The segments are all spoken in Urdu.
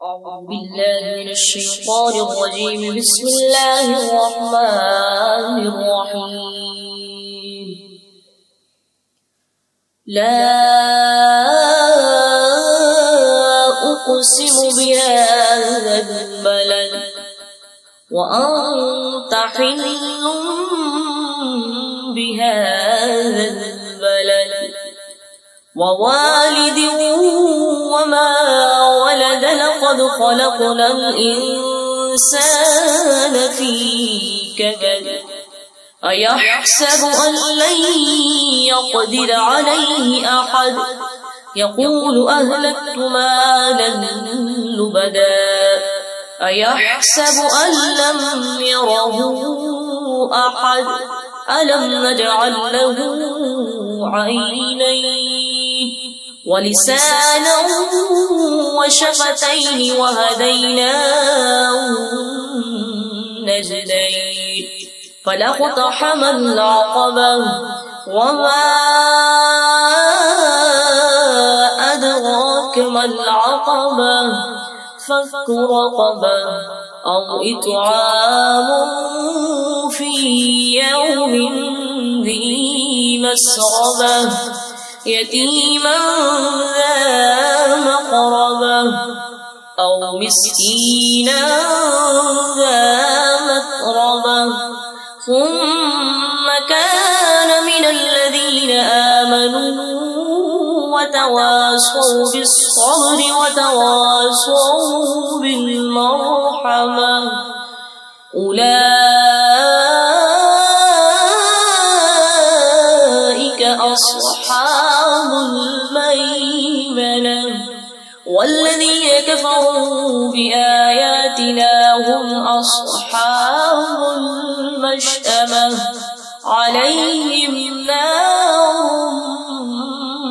أعوذ بالله من الشيطان الرجيم. بسم الله الرحمن الرحيم. لا أقسم بهذا البلد وأنت حل بهذا البلد ووالد وما ولد. لقد خلقنا الإنسان في كبد. أيحسب أن لن يقدر عليه أحد. يقول أهلكت مالا لبدا. أيحسب أن لم يره أحد. ألم نجعل له عينين ولسانا وشفتين وهديناه النجدين. فلاقتحم العقبة وما أدراك ما العقبة. فك رقبة أو إطعام في يوم ذي مسغبة يتيما ذا مقربة أو مسكينا ذا متربة ثم كان من الذين آمنوا وتواصوا بالصبر وتواصوا بالمرحمة. أولئك أصحاب الميمنة. والذين كفروا بآياتنا هم أصحاب المشأمة. عليهم نار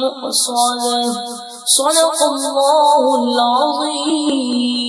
مؤصدة. صدق الله العظيم.